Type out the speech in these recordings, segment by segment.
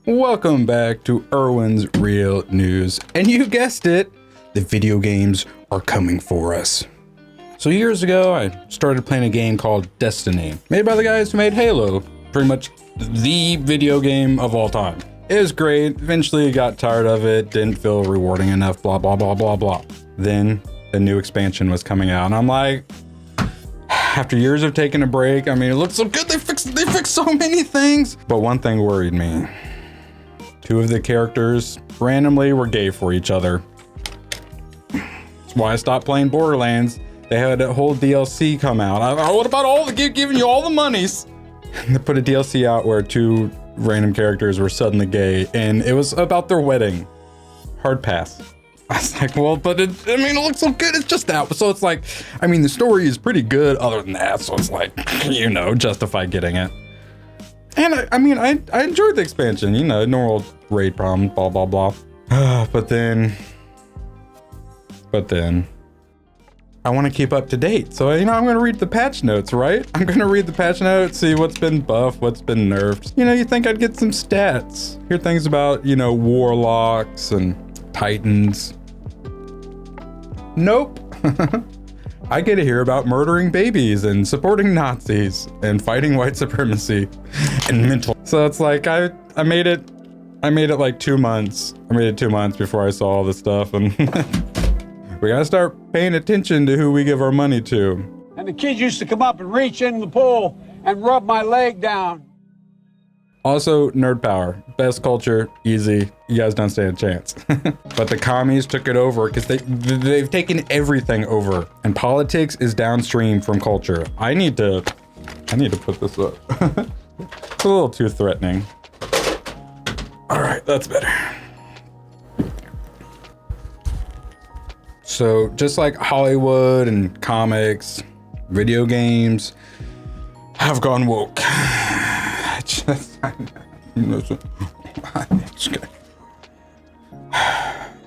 Welcome back to Erwin's Real News. And you guessed it, the video games are coming for us. So years ago, I started playing a game called Destiny, made by the guys who made Halo, pretty much the video game of all time. It was great, eventually got tired of it, didn't feel rewarding enough, blah, blah, blah, blah, blah. Then the new expansion was coming out, and I'm like, after years of taking a break, I mean, it looked so good, they fixed so many things. But one thing worried me. Two of the characters randomly were gay for each other. That's why I stopped playing Borderlands. They had a whole DLC come out. What about all the giving you all the monies? They put a DLC out where two random characters were suddenly gay, and it was about their wedding. Hard pass. I was like, well, but it looks so good. It's just that. So it's like, I mean, the story is pretty good other than that. So it's like, you know, justify getting it. And I enjoyed the expansion, you know, normal raid problem, blah, blah, blah. But then I want to keep up to date. So, you know, I'm going to read the patch notes, right? I'm going to read the patch notes, see what's been buffed, what's been nerfed. You know, you think I'd get some stats, hear things about, you know, warlocks and titans. Nope. I get to hear about murdering babies and supporting Nazis and fighting white supremacy and mental. So it's like I made it like 2 months. I made it 2 months before I saw all this stuff, and we gotta start paying attention to who we give our money to. And the kids used to come up and reach in the pool and rub my leg down. Also, nerd power, best culture, easy. You guys don't stand a chance. But the commies took it over because they've taken everything over, and politics is downstream from culture. I need to put this up. It's a little too threatening. All right, that's better. So just like Hollywood and comics, video games have gone woke.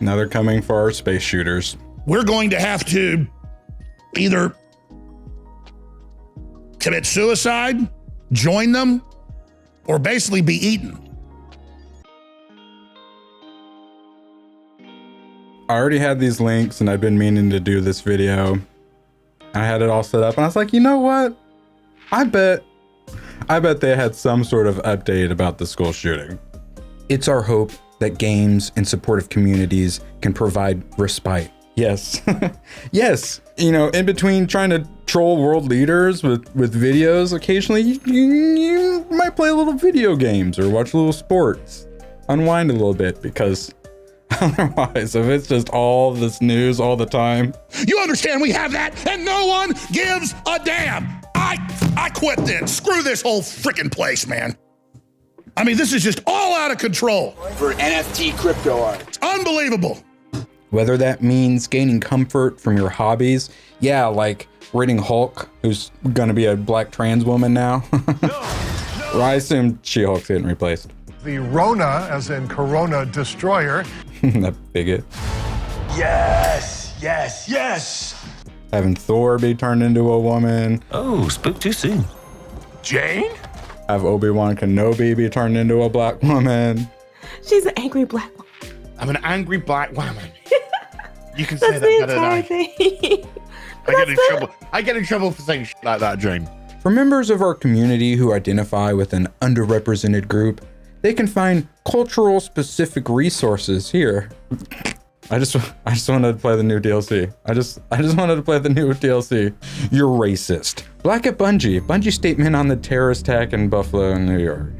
Now they're coming for our space shooters. We're going to have to either commit suicide, join them, or basically be eaten. I already had these links and I've been meaning to do this video. I had it all set up and I was like, you know what? I bet they had some sort of update about the school shooting. It's our hope that games and supportive communities can provide respite. Yes. Yes. You know, in between trying to troll world leaders with videos, occasionally you might play a little video games or watch a little sports. Unwind a little bit, because otherwise, if it's just all this news all the time. You understand we have that and no one gives a damn. I quit then. Screw this whole freaking place, man. I mean, this is just all out of control. For NFT crypto art. It's unbelievable. Whether that means gaining comfort from your hobbies. Yeah, like raiding Hulk, who's gonna be a black trans woman now. Well, I assume She-Hulk's getting replaced. The Rona, as in Corona Destroyer. That bigot. Yes, yes, yes. Having Thor be turned into a woman. Oh, spoke too soon. Jane? Have Obi-Wan Kenobi be turned into a black woman. She's an angry black woman. I'm an angry black woman. You can say that better than I. I get in trouble for saying shit like that, Jane. For members of our community who identify with an underrepresented group, they can find cultural specific resources here. I just wanted to play the new DLC. I just wanted to play the new DLC. You're racist. Black at Bungie. Bungie statement on the terrorist attack in Buffalo, New York.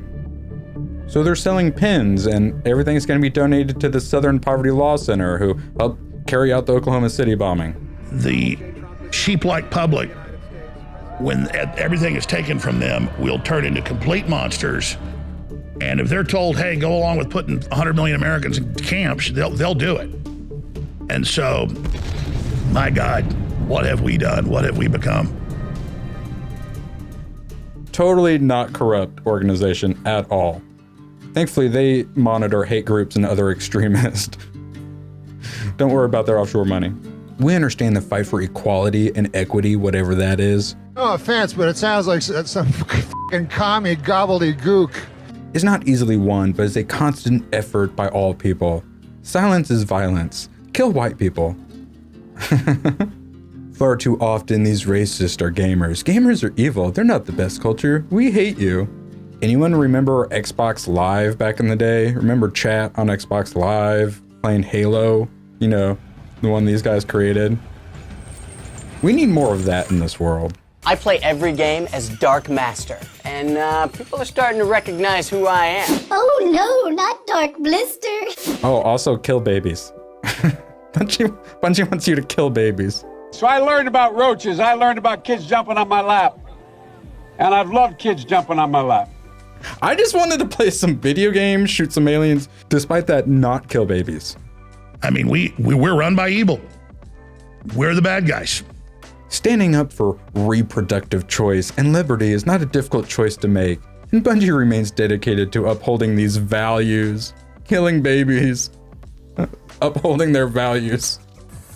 So they're selling pins, and everything's going to be donated to the Southern Poverty Law Center, who helped carry out the Oklahoma City bombing. The sheep-like public, when everything is taken from them, will turn into complete monsters. And if they're told, hey, go along with putting 100 million Americans in camps, they'll do it. And so, my God, what have we done? What have we become? Totally not corrupt organization at all. Thankfully, they monitor hate groups and other extremists. Don't worry about their offshore money. We understand the fight for equality and equity, whatever that is. No offense, but it sounds like some fucking commie gobbledygook. is not easily won, but is a constant effort by all people. Silence is violence. Kill white people. Far too often, these racists are gamers. Gamers are evil. They're not the best culture. We hate you. Anyone remember Xbox Live back in the day? Remember chat on Xbox Live, playing Halo? You know, the one these guys created. We need more of that in this world. I play every game as Dark Master, and people are starting to recognize who I am. Oh no, not Dark Blister. Oh, also kill babies. Bungie wants you to kill babies. So I learned about roaches. I learned about kids jumping on my lap. And I've loved kids jumping on my lap. I just wanted to play some video games, shoot some aliens, despite that, not kill babies. I mean, we're run by evil. We're the bad guys. Standing up for reproductive choice and liberty is not a difficult choice to make, and Bungie remains dedicated to upholding these values. Killing babies. Upholding their values.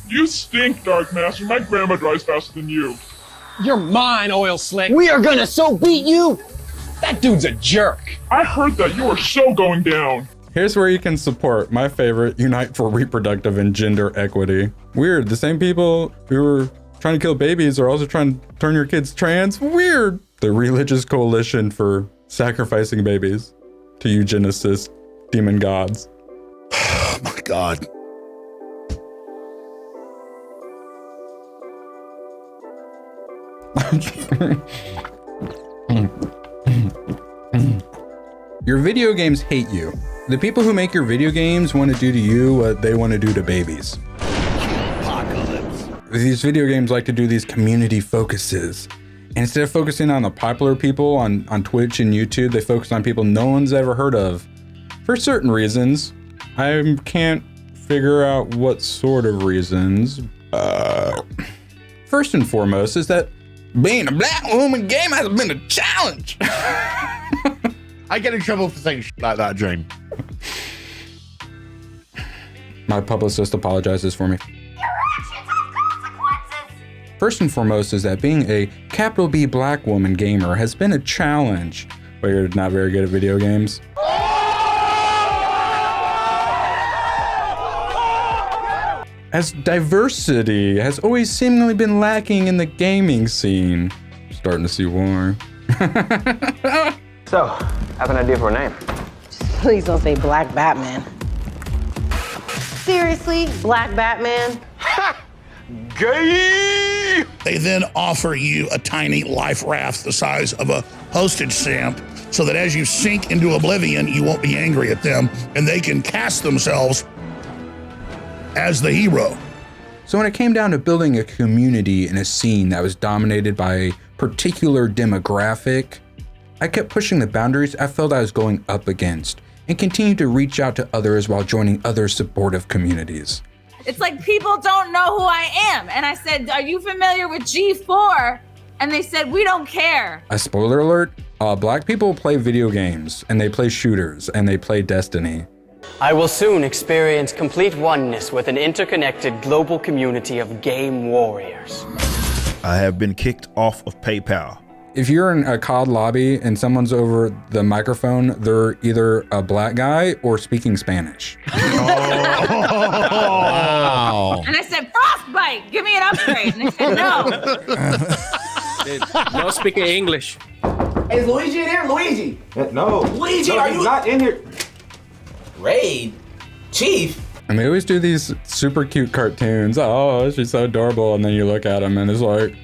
You stink, Dark Master. My grandma drives faster than you. You're mine, Oil Slick. We are gonna so beat you. That dude's a jerk. I heard that you are so going down. Here's where you can support my favorite, Unite for Reproductive and Gender Equity. Weird, the same people who were trying to kill babies are also trying to turn your kids trans. Weird. The Religious Coalition for Sacrificing Babies to Eugenicist Demon Gods. Oh my God. Your video games hate you. The people who make your video games want to do to you what they want to do to babies. Apocalypse. These video games like to do these community focuses. And instead of focusing on the popular people on Twitch and YouTube, they focus on people no one's ever heard of. For certain reasons. I can't figure out what sort of reasons. First and foremost is that being a black woman gamer has been a challenge. I get in trouble for saying shit like that, Jane. My publicist apologizes for me. Your actions have consequences. First and foremost is that being a capital B black woman gamer has been a challenge. But you're not very good at video games. As diversity has always seemingly been lacking in the gaming scene. Starting to see why. So, I have an idea for a name. Please don't say Black Batman. Seriously? Black Batman? Gay! They then offer you a tiny life raft the size of a postage stamp so that as you sink into oblivion, you won't be angry at them and they can cast themselves as the hero. So when it came down to building a community in a scene that was dominated by a particular demographic, I kept pushing the boundaries I felt I was going up against and continued to reach out to others while joining other supportive communities. It's like people don't know who I am. And I said, are you familiar with G4? And they said, we don't care. A spoiler alert, black people play video games and they play shooters and they play Destiny. I will soon experience complete oneness with an interconnected global community of game warriors. I have been kicked off of PayPal. If you're in a COD lobby and someone's over the microphone, they're either a black guy or speaking Spanish. Wow. And I said, frostbite, give me an upgrade. And they said, no. No speaking English. Hey, is Luigi in here? Luigi! No. Luigi, are you not in here? Raid? Chief? And they always do these super cute cartoons. Oh, she's so adorable. And then you look at them and it's like,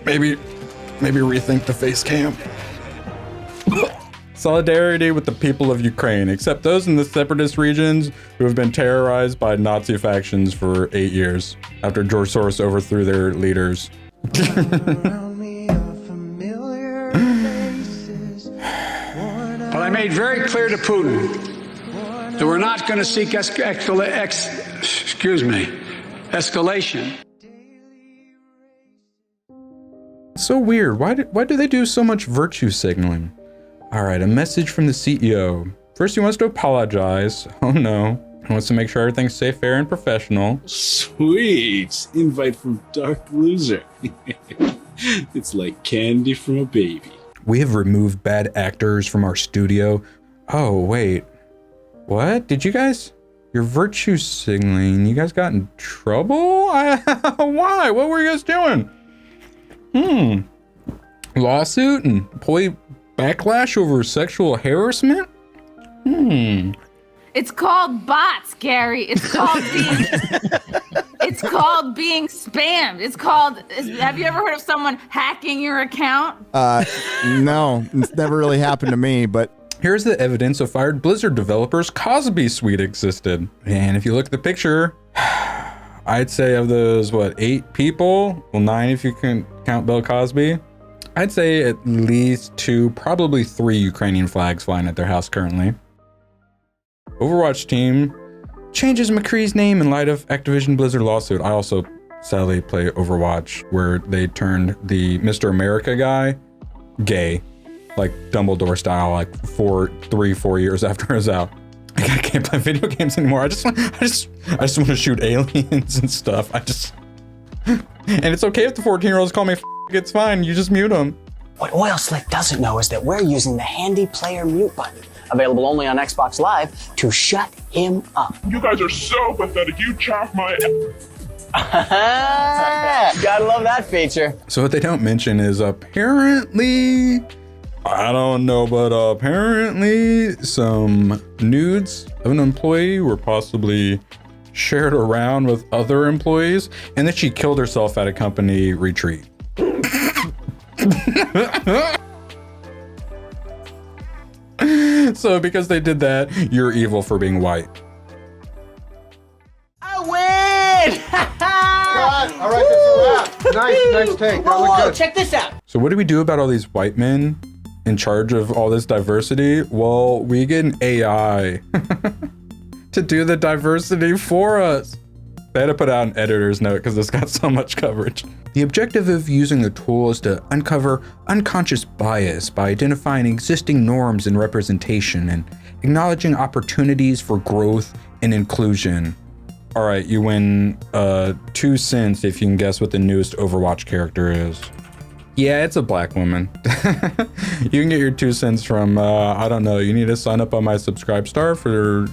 maybe rethink the face cam. Solidarity with the people of Ukraine, except those in the separatist regions who have been terrorized by Nazi factions for 8 years after George Soros overthrew their leaders. But I made very clear to Putin that we're not going to seek escalation. So weird. Why do they do so much virtue signaling? All right, a message from the CEO. First, he wants to apologize. Oh no. He wants to make sure everything's safe, fair, and professional. Sweet. Invite from Dark Loser. It's like candy from a baby. We have removed bad actors from our studio. Oh, wait. What? Did you guys? You're virtue signaling. You guys got in trouble? Why? What were you guys doing? Lawsuit and employee backlash over sexual harassment? It's called bots, Gary. It's called being it's called being spammed. It's called, have you ever heard of someone hacking your account? No, it's never really happened to me, but here's the evidence of fired Blizzard developers Cosby Suite existed. And if you look at the picture, I'd say of those, what, 8 people? Well, 9 if you can count Bill Cosby. I'd say at least 2, probably 3 Ukrainian flags flying at their house currently. Overwatch team changes McCree's name in light of Activision Blizzard lawsuit. I also sadly play Overwatch, where they turned the Mr. America guy gay, like Dumbledore style, like 3-4 years after it was out. I can't play video games anymore. I just want to shoot aliens and stuff. And it's okay if the 14-year-olds call me it's fine. You just mute them. What Oil Slick doesn't know is that we're using the handy player mute button, available only on Xbox Live, to shut him up. You guys are so pathetic. You chaff my... Gotta love that feature. So what they don't mention is apparently, I don't know, but apparently some nudes of an employee were possibly shared around with other employees, and that she killed herself at a company retreat. So because they did that, you're evil for being white. I win! All right, that's a wrap. Nice take. That looked good. Check this out. So what do we do about all these white men in charge of all this diversity? Well, we get an AI to do the diversity for us. They had to put out an editor's note because this got so much coverage. The objective of using the tool is to uncover unconscious bias by identifying existing norms and representation and acknowledging opportunities for growth and inclusion. All right, you win 2 cents if you can guess what the newest Overwatch character is. Yeah, it's a black woman. You can get your 2 cents from, I don't know, you need to sign up on my Subscribe Star for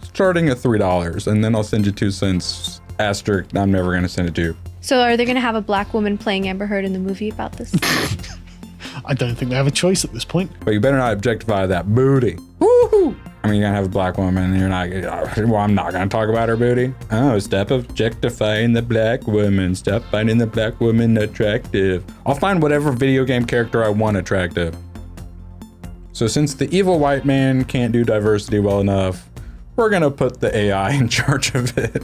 starting at $3, and then I'll send you 2 cents. Asterisk, I'm never gonna send it to you. So are they gonna have a black woman playing Amber Heard in the movie about this? I don't think they have a choice at this point. But you better not objectify that booty. Woohoo! I mean, you're gonna have a black woman, and you're not, well, I'm not gonna talk about her booty. Oh, stop objectifying the black woman. Stop finding the black woman attractive. I'll find whatever video game character I want attractive. So since the evil white man can't do diversity well enough, we're gonna put the AI in charge of it.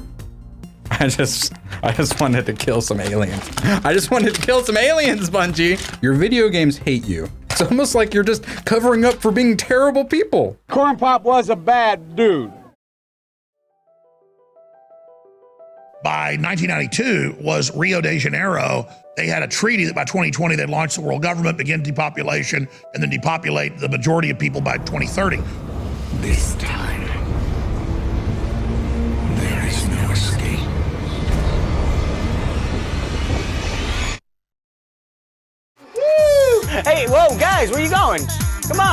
I just wanted to kill some aliens. I just wanted to kill some aliens, Bungie. Your video games hate you. It's almost like you're just covering up for being terrible people. Corn Pop was a bad dude. By 1992 was Rio de Janeiro. They had a treaty that by 2020 they'd launch the world government, begin depopulation, and then depopulate the majority of people by 2030. This time, there is no escape. Hey, whoa, guys, where you going? Come on.